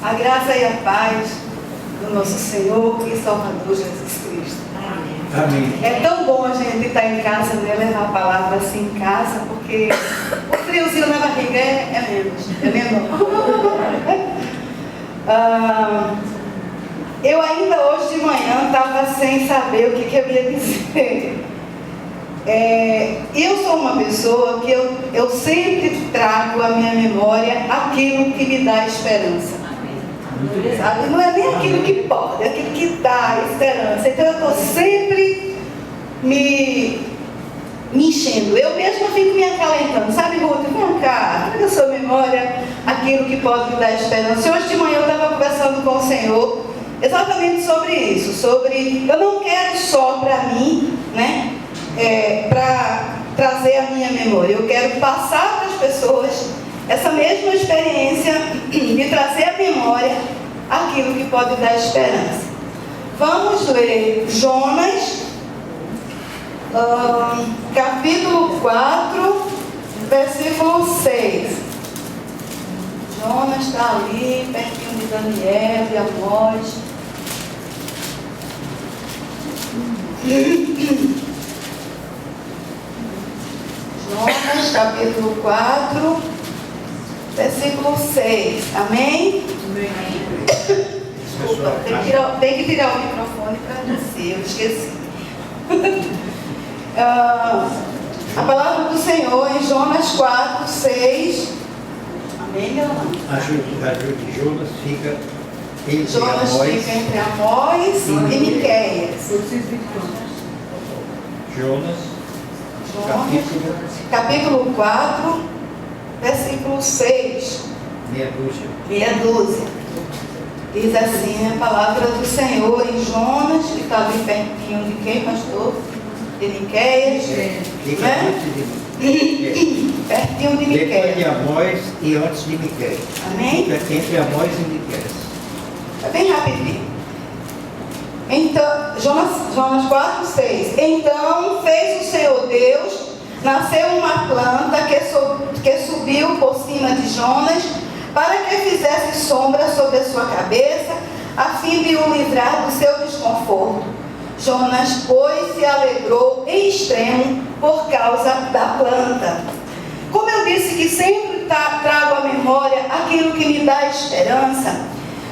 A graça e a paz do nosso Senhor e Salvador Jesus Cristo. Amém. É tão bom a gente estar em casa, né? Levar a palavra assim em casa, porque o friozinho na barriga é menos. Eu ainda hoje de manhã estava sem saber o que eu ia dizer. Eu sou uma pessoa que eu sempre trago à minha memória aquilo que me dá esperança. Sabe? Não é nem aquilo que pode, é aquilo que dá esperança. Então eu estou sempre me enchendo. Eu mesma fico me acalentando. Sabe, Ruth? Vem cá, traga a sua memória aquilo que pode me dar esperança. E hoje de manhã eu estava conversando com o Senhor exatamente sobre isso. Sobre, eu não quero só para mim, né? Para trazer a minha memória. Eu quero passar para as pessoas essa mesma experiência de trazer à memória aquilo que pode dar esperança. Vamos ler Jonas, capítulo 4, versículo 6. Jonas está ali, pertinho de Daniel e Amós. Jonas, capítulo 4, versículo 6. Amém? Amém. Desculpa, tem que tirar o microfone para descer, eu esqueci. A palavra do Senhor em Jonas 4, 6. Amém, meu irmão? Ajude Jonas fica entre Jonas Amós. fica entre Amós e Miqueias. Jonas, Capítulo 4, versículo 6. Meia dúzia. Diz assim a palavra do Senhor em Jonas, que está ali pertinho de quem, pastor? De Miqueias. Né? Pertinho de Depois de Miqueias. Amós e antes de Miqueias. Amém? Fica entre Amós e Miqueias. É bem rapidinho. Então, Jonas 4, 6. Então fez o Senhor Deus, nasceu uma planta que subiu por cima de Jonas, para que fizesse sombra sobre a sua cabeça, a fim de o livrar do seu desconforto. Jonas, pois, se alegrou em extremo por causa da planta. Como eu disse que sempre trago à memória aquilo que me dá esperança,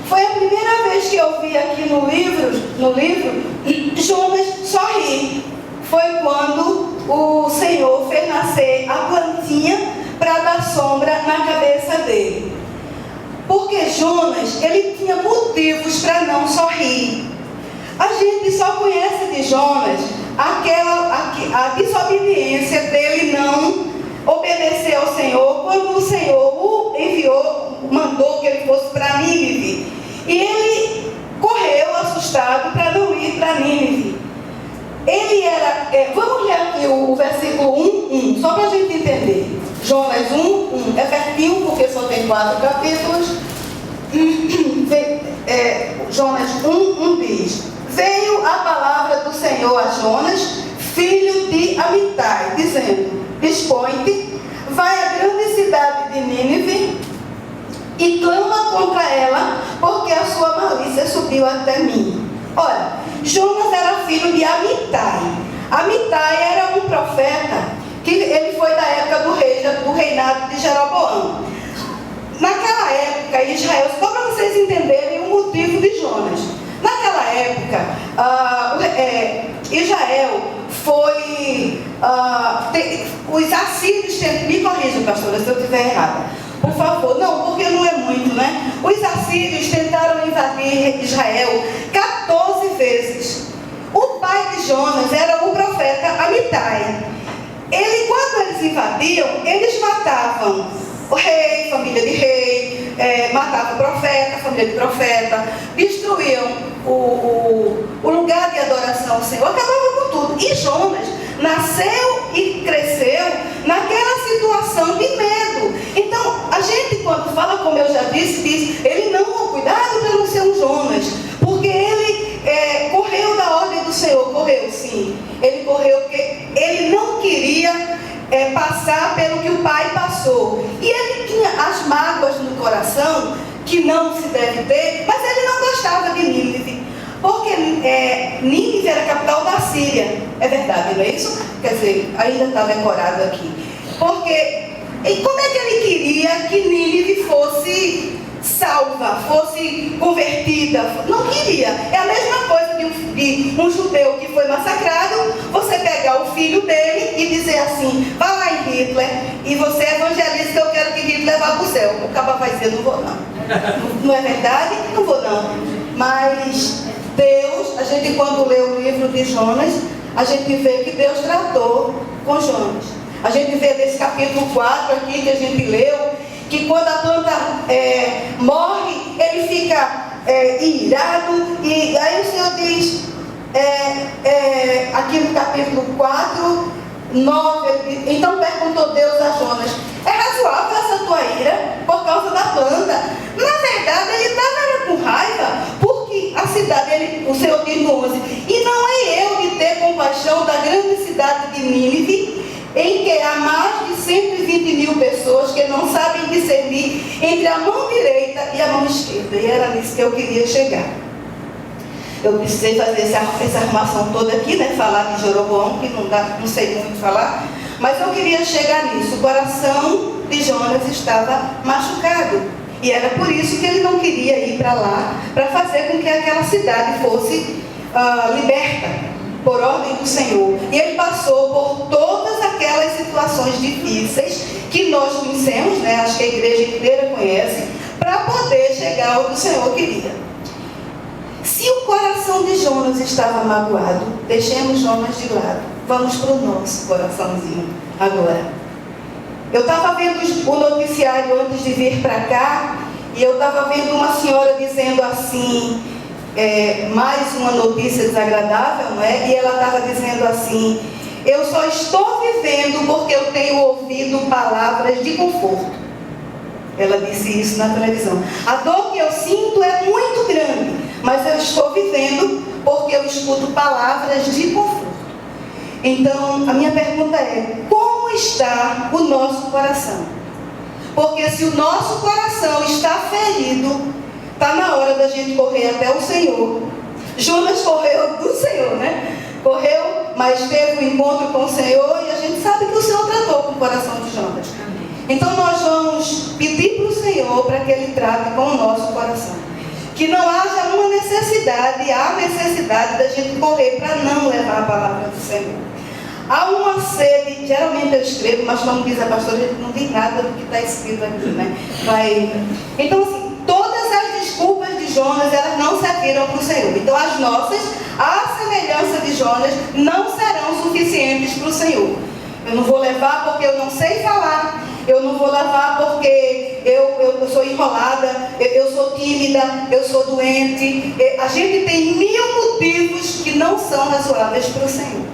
foi a primeira vez que eu vi aqui no livro Jonas sorrir. Foi quando o Senhor fez nascer a plantinha para dar sombra na cabeça dele. Porque Jonas, ele tinha motivos para não sorrir. A gente só conhece de Jonas a desobediência dele não obedecer ao Senhor, quando o Senhor o enviou, mandou que ele fosse para Nínive. E ele correu assustado para não ir para Nínive. Ele era... vamos ler aqui o versículo 1, só para a gente entender. Jonas 1, é pertinho, porque só tem 4 capítulos. Jonas 1 diz: veio a palavra do Senhor a Jonas, filho de Amitai, dizendo: dispõe-te, vai à grande cidade de Nínive e clama contra ela, porque a sua malícia subiu até mim. Olha, Jonas era filho de Amitai. Amitai era um profeta que ele foi da época do reinado de Jeroboão. Naquela época, Israel, só para vocês entenderem o motivo de Jonas. Naquela época, Israel foi... os assírios... Me corrijam, pastora, se eu estiver errada. Por favor. Não, porque não é muito, né? Os assírios tentaram invadir Israel 14 vezes. O pai de Jonas era o profeta Amitai. Quando eles invadiam, eles matavam o rei, família de rei, matavam o profeta, família de profeta, destruíam o lugar de adoração ao Senhor, acabavam com tudo. E Jonas nasceu e cresceu naquela situação de medo. Então, a gente quando fala, como eu já disse, diz, ele não, cuidado para não ser um Jonas, porque ele correu da ordem do Senhor, correu sim. Ele correu porque ele não queria passar pelo que o pai passou. E ele tinha as mágoas no coração que não se deve ter, mas ele não gostava de Nínive, porque Nínive era a capital da Síria. É verdade, não é isso? Quer dizer, ainda está decorado aqui. Porque, e como é que ele queria que Nínive fosse salva, fosse convertida? Não queria. É a mesma coisa de um judeu que foi massacrado, você pegar o filho dele e dizer assim: vai lá em Hitler e você é evangelista, eu quero que Hitler vá para o céu. O caba vai dizer: não vou não. Não é verdade? Não vou não. Mas Deus, a gente quando lê o livro de Jonas, a gente vê que Deus tratou com Jonas. A gente vê nesse capítulo 4 aqui que a gente leu, que quando a planta morre, ele fica irado, e aí o Senhor diz, aqui no capítulo 4, 9, então perguntou Deus a Jonas: é razoável essa tua ira por causa da planta? Na verdade, ele estava com raiva, porque a cidade, o Senhor diz no 11, e não é eu de ter compaixão da grande cidade de Nínive, em que há mais de 120 mil pessoas que não sabem discernir entre a mão direita e a mão esquerda. E era nisso que eu queria chegar. Eu precisei fazer essa arrumação toda aqui, né? Falar de Jeroboão, que não sei muito falar, mas eu queria chegar nisso. O coração de Jonas estava machucado, e era por isso que ele não queria ir para lá, para fazer com que aquela cidade fosse liberta por ordem do Senhor. E ele passou por todas aquelas situações difíceis que nós conhecemos, né? Acho que a igreja inteira conhece, para poder chegar ao que o Senhor queria. Se o coração de Jonas estava magoado, deixemos Jonas de lado. Vamos para o nosso coraçãozinho agora. Eu estava vendo o noticiário antes de vir para cá, e eu estava vendo uma senhora dizendo assim, mais uma notícia desagradável, não é? E ela estava dizendo assim: eu só estou vivendo porque eu tenho ouvido palavras de conforto. Ela disse isso na televisão. A dor que eu sinto é muito grande, mas eu estou vivendo porque eu escuto palavras de conforto. Então, a minha pergunta é: como está o nosso coração? Porque se o nosso coração está ferido, está na hora da gente correr até o Senhor. Jonas correu do Senhor, né? Correu, mas teve um encontro com o Senhor, e a gente sabe que o Senhor tratou com o coração de Jonas. Então nós vamos pedir para o Senhor para que Ele trate com o nosso coração. Que não haja uma necessidade, há necessidade da gente correr para não levar a palavra do Senhor. Há uma sede, geralmente eu escrevo, mas como diz a pastora, a gente não tem nada do que está escrito aqui, né? Então assim, todas as desculpas de Jonas, elas não serviram para o Senhor. Então as nossas, à semelhança de Jonas, não serão suficientes para o Senhor. Eu não vou levar porque eu não sei falar, eu não vou levar porque eu sou enrolada, eu sou tímida, eu sou doente. A gente tem 1000 motivos que não são razoáveis para o Senhor.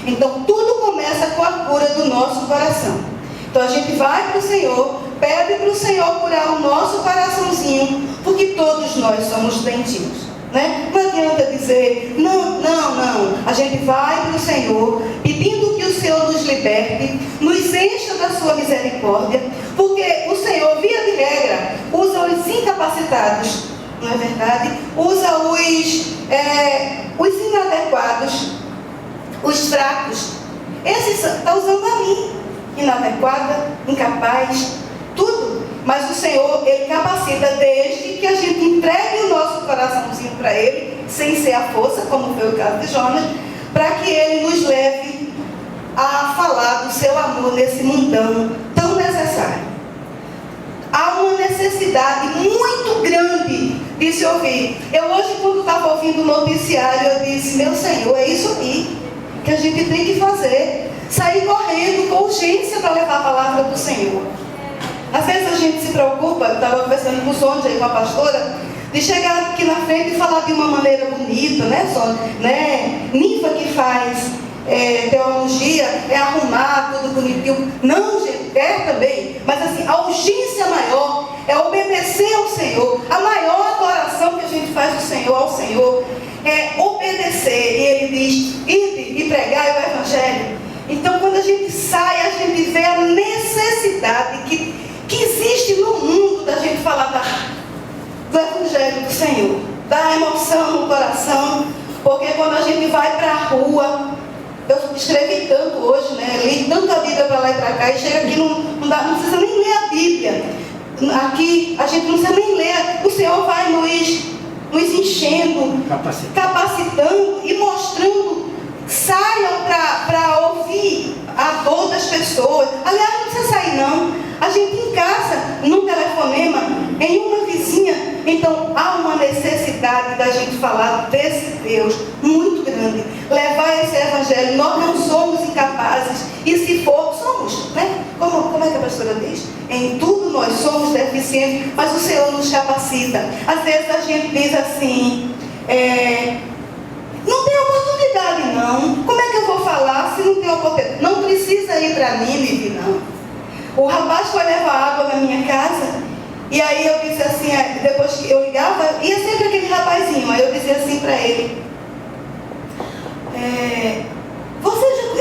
Então tudo começa com a cura do nosso coração. Então a gente vai para o Senhor, pede para o Senhor curar o nosso coraçãozinho, porque todos nós somos doentios, né? Não adianta dizer, não. A gente vai para o Senhor, pedindo que o Senhor nos liberte, nos encha da sua misericórdia, porque o Senhor, via de regra, usa os incapacitados, não é verdade? Usa os inadequados, os fracos. Esse está usando a mim, inadequada, incapaz, tudo. Mas o Senhor, Ele capacita desde que a gente entregue o nosso coraçãozinho para Ele, sem ser a força, como foi o caso de Jonas, para que Ele nos leve a falar do seu amor nesse mundão tão necessário. Há uma necessidade muito grande de se ouvir. Eu hoje, quando estava ouvindo o noticiário, eu disse: meu Senhor, é isso aqui que a gente tem que fazer. Sair correndo com urgência para levar a palavra do Senhor. Às vezes a gente se preocupa, eu estava conversando com o Sônia e com a pastora, de chegar aqui na frente e falar de uma maneira bonita, né, Sônia? Né? Ninfa que faz teologia é arrumar tudo bonitinho. Não, gente, também. Mas assim, a urgência maior é obedecer ao Senhor. A maior adoração que a gente faz ao Senhor é obedecer. E Ele diz: ide e pregai o Evangelho. Então, quando a gente sai, a gente vê a necessidade que existe no mundo da gente falar Evangelho do Senhor. Dá emoção no coração, porque quando a gente vai para a rua, eu escrevi tanto hoje, né? Li tanto a Bíblia para lá e para cá, e chega aqui, não precisa nem ler a Bíblia. Aqui a gente não precisa nem ler, o Senhor vai nos enchendo, capacitando e mostrando. Saiam para ouvir a dor das pessoas. Aliás, não precisa sair não. A gente em casa, num telefonema, em uma vizinha. Então há uma necessidade da gente falar desse Deus muito grande. Levar esse evangelho. Nós não somos incapazes. E se for, somos, né? Como é que a pastora diz? Em tudo nós somos deficientes, mas o Senhor nos capacita. Às vezes a gente diz assim, não tem oportunidade não. Como é que eu vou falar se não tem oportunidade? Não precisa ir para Nínive, não. O rapaz foi levar água na minha casa, e aí eu disse assim, depois que eu ligava, ia sempre aquele rapazinho, aí eu dizia assim para ele,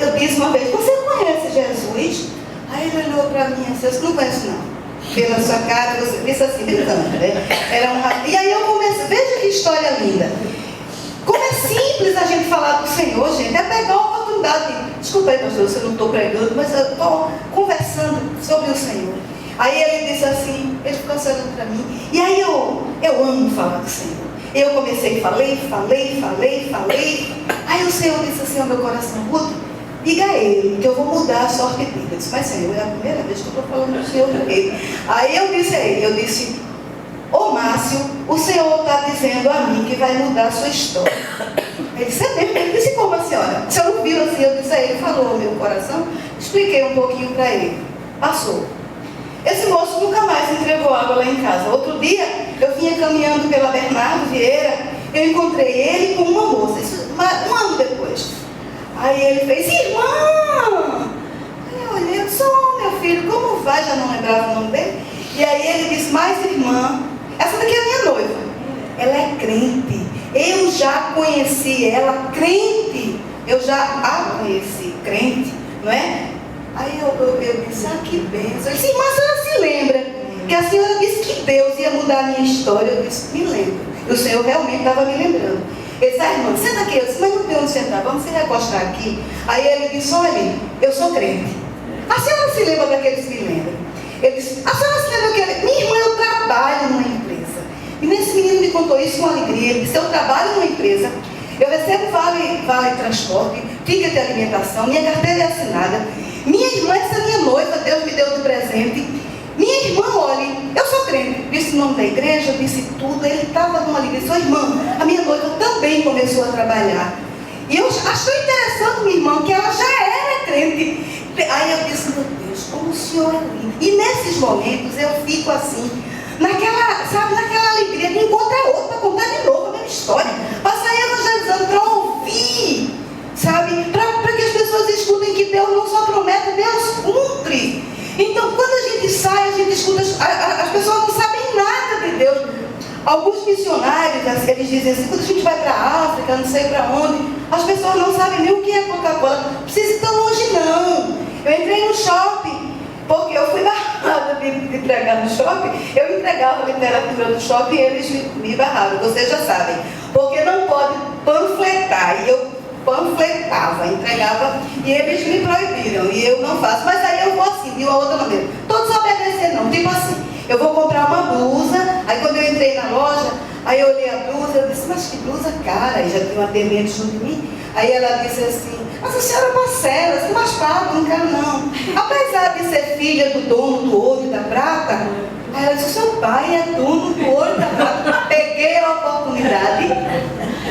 eu disse uma vez, você conhece Jesus? Aí ele olhou para mim assim, eu não conheço não. Pela sua cara, você disse assim, brincando, né? Era um rapaz. E aí eu comecei, veja que história linda. Como é simples a gente falar do Senhor, gente, é pegar a oportunidade. Desculpa aí, pastor, eu não estou pregando, mas eu estou conversando sobre o Senhor. Aí ele disse assim, ele ficou olhando para mim, e aí eu amo falar do Senhor. Eu comecei, falei. Aí o Senhor disse assim ao meu coração, Ruth, diga a ele que eu vou mudar a sorte dele. Eu disse, mas Senhor, é a primeira vez que eu estou falando do Senhor para ele. Aí eu disse a ele, ô Márcio, o Senhor está dizendo a mim que vai mudar a sua história. Ele disse, é mesmo? Ele disse, como a senhora? O senhor não viu assim? Eu disse a ele, falou ao meu coração, expliquei um pouquinho para ele. Passou. Esse moço nunca mais entregou água lá em casa. Outro dia, eu vinha caminhando pela Bernardo Vieira, eu encontrei ele com uma moça, isso, um ano depois. Aí ele fez, irmã! Aí eu olhei, eu sou meu filho, como vai? Já não lembrava o nome dele. E aí ele disse, mas irmã, essa daqui é a minha noiva. Ela é crente. Eu já conheci ela crente. Eu já a conheci crente, não é? Aí eu disse, que bênção. Ele disse, irmã, a senhora se lembra que a senhora disse que Deus ia mudar a minha história? Eu disse, me lembro. E o Senhor realmente estava me lembrando. Ele disse, irmã, senta aqui. Eu disse, mas não tem onde sentar, vamos se recostar aqui. Aí ele disse, olha, eu sou crente. A senhora se lembra daqueles que me lembram? Ele disse, a senhora se lembra que minha irmã, eu trabalho numa empresa. E nesse menino me contou isso com alegria. Ele disse, eu trabalho numa empresa, eu recebo vale transporte, ticket de alimentação, minha carteira é assinada. Minha irmã, essa minha noiva, Deus me deu de presente. Minha irmã, olha, eu sou crente. Disse o nome da igreja, disse tudo. Ele estava numa alegria. Sua irmã, a minha noiva também começou a trabalhar. E eu achei interessante, minha irmã, que ela já era crente. Aí eu disse, meu Deus, como o Senhor é lindo. E nesses momentos eu fico assim, naquela alegria de encontrar outro para contar de novo a mesma história. Para sair evangelizando, para ouvir, sabe? Para que as pessoas escutem que Deus não só promete, Deus cumpre. Então, quando a gente sai, a gente escuta, as pessoas não sabem nada de Deus. Alguns missionários, eles dizem assim, quando a gente vai para a África, não sei para onde, as pessoas não sabem nem o que é Coca-Cola. Não precisa ir tão longe, não. Eu entrei no shopping, porque eu fui barrada de pregar no shopping. Eu entregava a literatura do shopping e eles me barraram, vocês já sabem. Porque não pode panfletar. E eu panfletava, entregava, e eles me proibiram. E eu não faço. Mas aí eu vou assim, de uma outra maneira. Todos obedecendo, não. Tipo assim, eu vou comprar uma blusa. Aí quando eu entrei na loja, aí eu olhei a blusa, eu disse, mas que blusa cara. E já tinha uma atendente junto de mim. Aí ela disse assim, mas a senhora parcela, você mais paga, não quero não. Apesar de ser filha do dono do ouro e da prata, aí ela disse, seu pai é dono do ouro e da prata. Peguei a oportunidade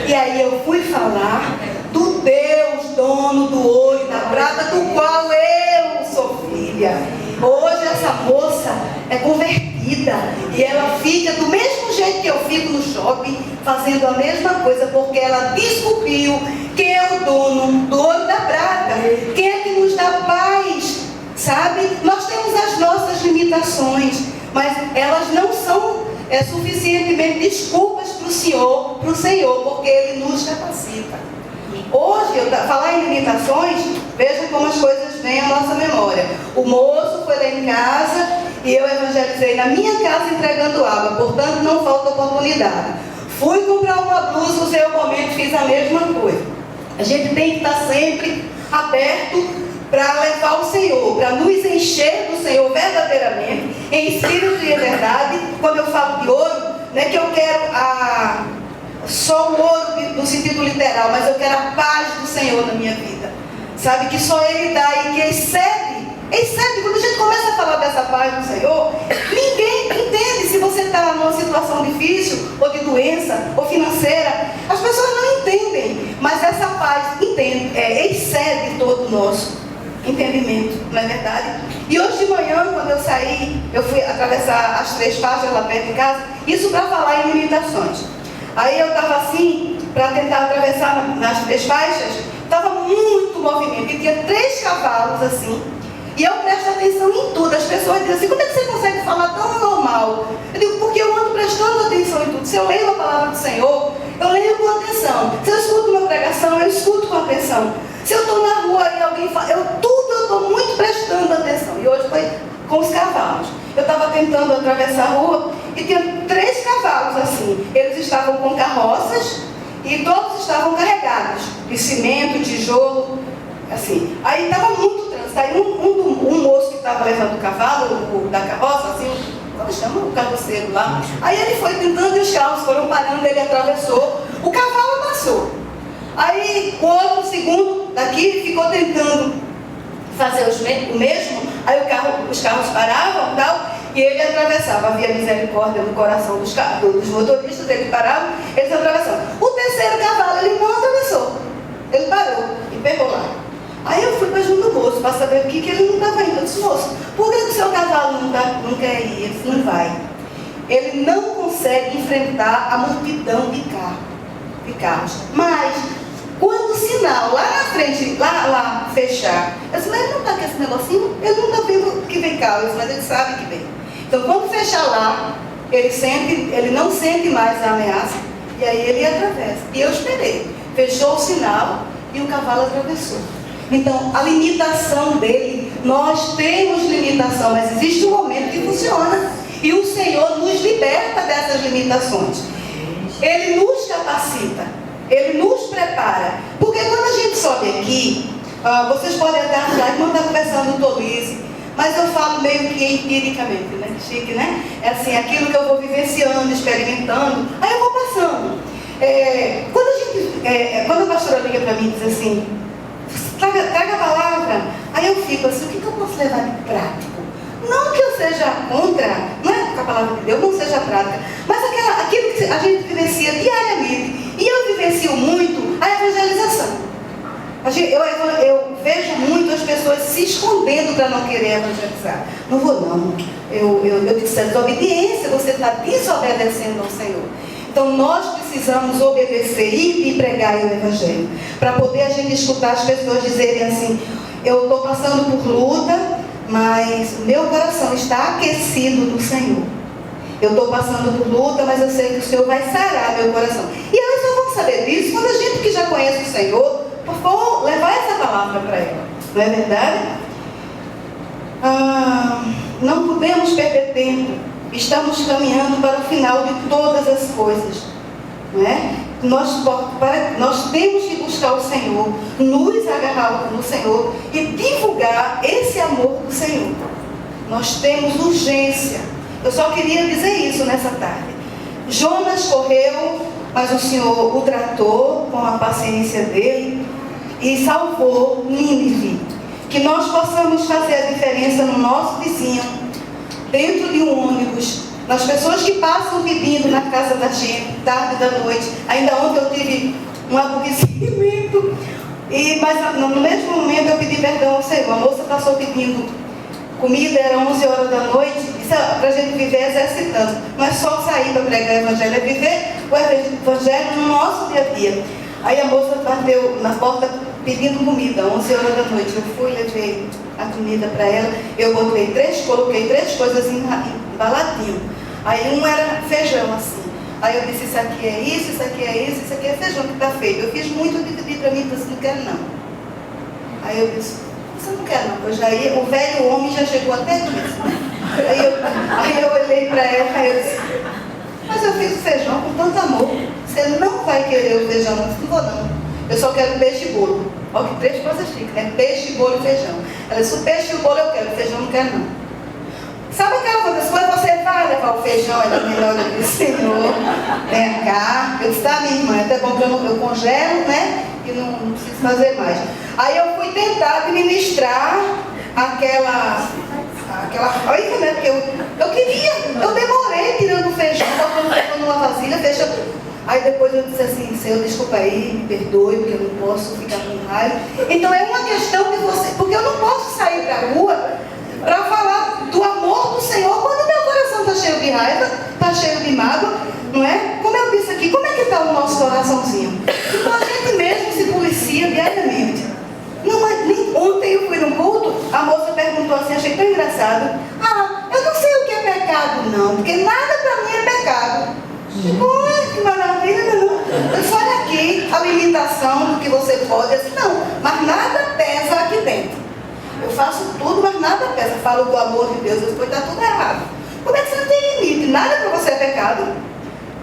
e aí eu fui falar do Deus, dono do ouro e da prata, do qual eu sou filha. Hoje essa moça é convertida e ela fica do mesmo jeito que eu fico no shopping, fazendo a mesma coisa, porque ela descobriu quem é o dono do ouro e da prata, quem é que nos dá paz, sabe? Nós temos as nossas limitações, mas elas não são suficientemente desculpas para o Senhor, porque Ele nos capacita. Hoje, falar em limitações, veja como as coisas vêm à nossa memória. O moço foi lá em casa e eu evangelizei na minha casa entregando água, portanto não falta oportunidade. oportunidade. Fui comprar uma blusa, usei o momento, fiz a mesma coisa. A gente tem que estar sempre aberto para levar o Senhor, para nos encher do Senhor verdadeiramente, em espírito e em verdade. Quando eu falo de ouro, não é que eu quero só o ouro no sentido literal, mas eu quero a paz do Senhor na minha vida. Sabe, que só Ele dá e que excede. Quando a gente começa a falar dessa paz do Senhor, ninguém entende se você está numa situação difícil, ou de doença, ou financeira. As pessoas não entendem, mas essa paz excede todo o nosso entendimento, não é verdade? E hoje de manhã, quando eu saí, eu fui atravessar as 3 faixas lá perto de casa, isso para falar em limitações. Aí eu estava assim, para tentar atravessar nas 3 faixas, estava muito movimento, e tinha 3 cavalos assim, e eu presto atenção em tudo. As pessoas dizem assim: como é que você consegue falar tão normal? Eu digo: porque eu ando prestando atenção em tudo. Se eu leio a palavra do Senhor, eu leio com atenção. Se eu escuto uma pregação, eu escuto com atenção. Se eu estou na rua e alguém fala, eu estou muito prestando atenção. E hoje foi com os cavalos. Eu estava tentando atravessar a rua e tinha 3 cavalos assim. Eles estavam com carroças e todos estavam carregados de cimento, tijolo, assim. Aí estava muito trânsito. Aí um moço que estava levando o cavalo, da carroça, assim, como chama? O carroceiro lá. Aí ele foi tentando e os carros foram parando, ele atravessou, o cavalo passou. Aí o outro segundo daqui ficou tentando fazer o mesmo, aí os carros paravam e tal, e ele atravessava. Havia misericórdia no coração dos motoristas, ele parava, eles atravessavam. O terceiro cavalo, ele não atravessou, ele parou e pegou lá. Aí eu fui para junto do moço para saber por que ele não estava indo. Eu disse: moço, por que o seu cavalo não quer ir? Ele disse: não vai. Ele não consegue enfrentar a multidão de carros. Mas quando o sinal lá na frente, lá fechar, eu disse: mas ele não está com esse negocinho? Ele não está vendo que vem carro, mas ele sabe que vem. Então quando fechar lá, ele não sente mais a ameaça, e aí ele atravessa. E eu esperei. Fechou o sinal e o cavalo atravessou. Então, a limitação dele, nós temos limitação, mas existe um momento que funciona. E o Senhor nos liberta dessas limitações. Ele nos capacita, Ele nos prepara. Porque quando a gente sobe aqui, vocês podem até achar que não está conversando tolice, mas eu falo meio que empiricamente, né? Chique, né? É assim, aquilo que eu vou vivenciando, experimentando, aí eu vou passando. Quando a pastora liga para mim e diz assim: traga a palavra, aí eu fico assim: o que eu posso levar de prático? Não que eu seja contra, não é que a palavra de Deus não seja prática, mas aquilo que a gente vivencia diariamente. E eu vivencio muito a evangelização. Eu vejo muito as pessoas se escondendo para não querer evangelizar. Não vou não, eu disse: a desobediência, você está desobedecendo ao Senhor. Então nós precisamos obedecer e pregar o Evangelho, para poder a gente escutar as pessoas dizerem assim: eu estou passando por luta, mas o meu coração está aquecido no Senhor. Eu estou passando por luta, mas eu sei que o Senhor vai sarar meu coração. E elas só vão saber disso quando a gente que já conhece o Senhor for levar essa palavra para ela. Não é verdade? Não podemos perder tempo. Estamos caminhando para o final de todas as coisas, não é? Nós temos que buscar o Senhor, nos agarrar no Senhor e divulgar esse amor do Senhor. Nós temos urgência. Eu só queria dizer isso nessa tarde. Jonas correu, mas o Senhor o tratou com a paciência dele e salvou Nínive. Que nós possamos fazer a diferença no nosso vizinho, dentro de um ônibus, nas pessoas que passam pedindo na casa da gente, tarde da noite. Ainda ontem eu tive um aborrecimento, mas no mesmo momento eu pedi perdão ao Senhor. A moça passou pedindo comida, era 11 horas da noite. Isso é para a gente viver exercitando. Não é só sair para pregar o Evangelho, é viver o Evangelho no nosso dia a dia. Aí a moça bateu na porta pedindo comida, 11 horas da noite. Eu fui, levei a comida para ela. Eu coloquei 3 coisas embaladinho. Aí um era feijão assim. Aí eu disse: isso aqui é isso, isso aqui é isso, isso aqui é feijão que está feito. Eu fiz muito, eu pedi para mim, disse: não quero não. Aí eu disse: você não quer não? Pois aí o velho homem já chegou até nisso. Aí eu olhei para ela e eu disse: Mas eu fiz o feijão com tanto amor. Você não vai querer o feijão, eu disse, não vou não. Eu só quero peixe e bolo. Olha que 3 coisas chiques, né? Peixe, bolo e feijão. Ela disse, o peixe e o bolo eu quero, o feijão não quero não. Sabe aquela coisa, quando você vai levar o feijão, ela melhor do que o Senhor, vem cá. Eu disse, tá, minha irmã, é até bom que eu congelo, né? E não preciso fazer mais. Aí eu fui tentar administrar aquela coisa, né? Porque eu queria, eu demorei tirando o feijão, botando o feijão numa vasilha, fechando. Aí depois eu disse assim, Senhor, desculpa aí, me perdoe, porque eu não posso ficar com raiva. Então é uma questão de você, porque eu não posso sair para a rua para falar do amor do Senhor quando meu coração está cheio de raiva, está cheio de mágoa, não é? Como eu disse aqui, como é que está o nosso coraçãozinho? Então a gente mesmo se policia diariamente. Não, mas ontem eu fui num culto, a moça perguntou assim, achei tão engraçado. Eu não sei o que é pecado não, porque nada para mim é pecado. Que maravilha, não? Olha aqui a limitação do que você pode. Assim, não, mas nada pesa aqui dentro. Eu faço tudo, mas nada pesa. Falo do amor de Deus, depois está tudo errado. Como é que você não tem limite? Nada para você é pecado.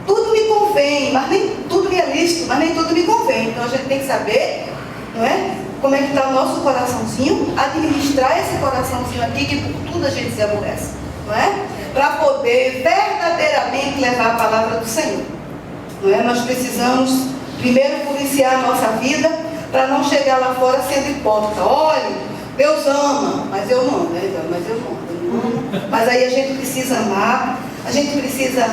Tudo me convém, mas nem tudo me é lícito, mas nem tudo me convém. Então a gente tem que saber, não é? Como é que está o nosso coraçãozinho, administrar esse coraçãozinho aqui, que por tudo a gente se aborrece, não é? Para poder verdadeiramente levar a palavra do Senhor. Não é? Nós precisamos primeiro policiar a nossa vida para não chegar lá fora sendo hipócrita. Olha, Deus ama, mas eu não, né? Mas eu não amo. Mas aí a gente precisa amar, a gente precisa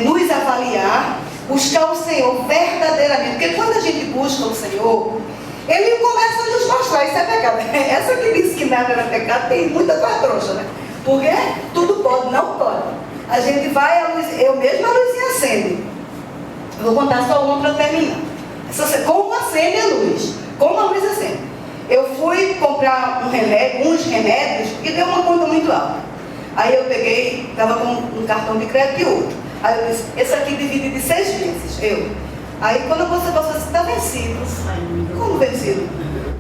nos avaliar, buscar o Senhor verdadeiramente. Porque quando a gente busca o Senhor, Ele começa a nos mostrar, isso é pecado. Essa que disse que nada era pecado tem muita coisa trouxa, né? Porque tudo pode, não pode. A gente vai, eu mesma a luzinha acende. Eu vou contar só uma para terminar. Como acende a luz? Como a luz acende? Eu fui comprar uns remédios e deu uma conta muito alta. Aí eu peguei, estava com um cartão de crédito e outro. Aí eu disse, esse aqui divide de 6 vezes. Aí quando você passou assim, está vencido. Como vencido?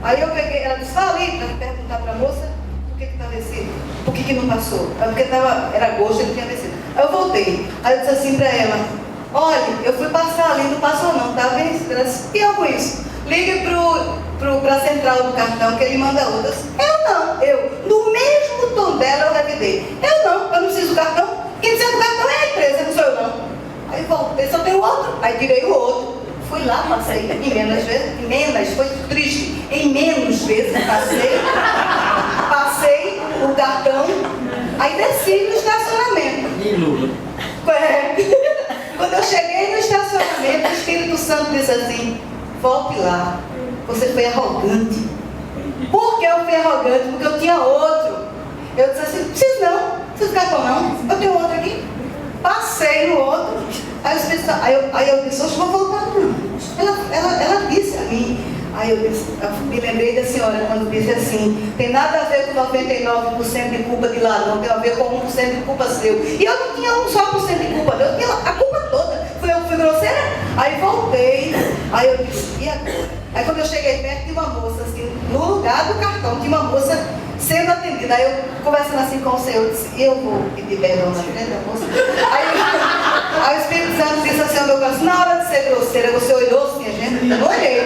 Aí eu peguei, ela disse, fala ali, para perguntar para a moça, por que está vencido? Por que não passou? Porque era agosto e não tinha vencido. Aí eu voltei. Aí eu disse assim para ela, olha, eu fui passar ali, não passou não, está vencido. Ela disse, e eu com isso? Ligue para a central do cartão que ele manda outras. No mesmo tom dela eu revidei. Eu não preciso do cartão. Quem precisa do cartão é a empresa, não sou eu não. Aí voltei, só tem o outro. Aí tirei o outro. Fui lá, passei em menos, foi triste. Em menos vezes passei o cartão, aí desci no estacionamento. E Lula? Quando eu cheguei no estacionamento, o Espírito Santo disse assim, volte lá, você foi arrogante. Por que eu fui arrogante? Porque eu tinha outro. Eu disse assim, não preciso cartão não, eu tenho outro aqui. Passei no outro, aí eu disse, hoje vou voltar não. Ela disse a mim, aí eu me lembrei da senhora quando disse assim, tem nada a ver com 99% de culpa de ladrão, tem a ver com 1% de culpa seu. E eu não tinha 1 só por cento de culpa, eu tinha a culpa toda. Eu fui grosseira, aí voltei, aí eu disse, e agora? Aí quando eu cheguei perto de uma moça, assim, no lugar do cartão, tinha uma moça sendo atendida. Aí eu conversando assim com o Senhor, eu disse, eu vou pedir perdão na frente da moça. Aí o Espírito Santo disse assim ao meu coração, na hora de ser grosseira, você olhou assim, a gente? Eu não olhei.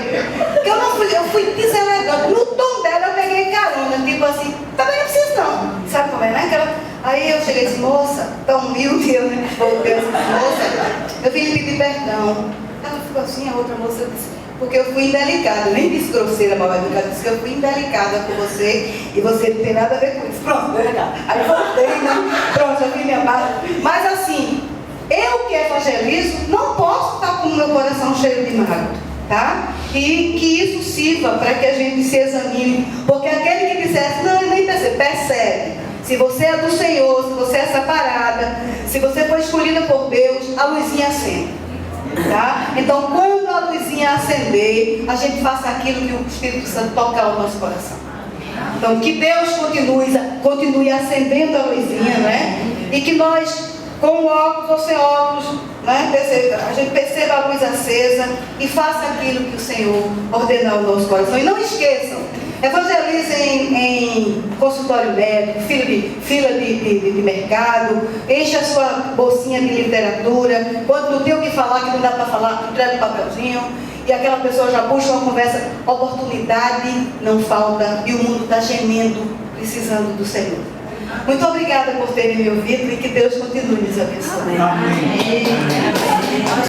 Porque eu fui deselegante. No tom dela eu peguei carona, tipo assim, também não preciso não. Sabe como é, né? Aí eu cheguei assim, moça, tão humilde, eu né? Voltei assim, moça, eu vim pedir perdão. Ela ficou assim, a outra moça disse, porque eu fui indelicada, nem disse grosseira, mal educada, disse que eu fui indelicada com você e você não tem nada a ver com isso. Pronto, delegada. Aí eu voltei, né? Pronto, eu vim me amar. Mas assim, eu que evangelizo, não posso estar com o meu coração cheio de mágoa, tá? E que isso sirva para que a gente se examine, porque aquele que dissesse, não, ele nem percebe. Se você é do Senhor, se você é separada, se você foi escolhida por Deus, a luzinha acende. Tá? Então, quando a luzinha acender, a gente faça aquilo que o Espírito Santo toca ao nosso coração. Então, que Deus continue acendendo a luzinha, né? E que nós, com óculos ou sem óculos, né, a gente perceba a luz acesa e faça aquilo que o Senhor ordenou ao nosso coração. E não esqueçam Evangelize em consultório médico, fila de mercado, enche a sua bolsinha de literatura. Quando não tem o que falar, que não dá para falar, entrega um papelzinho e aquela pessoa já puxa uma conversa. Oportunidade não falta e o mundo está gemendo, precisando do Senhor. Muito obrigada por terem me ouvido e que Deus continue nos abençoando. Amém.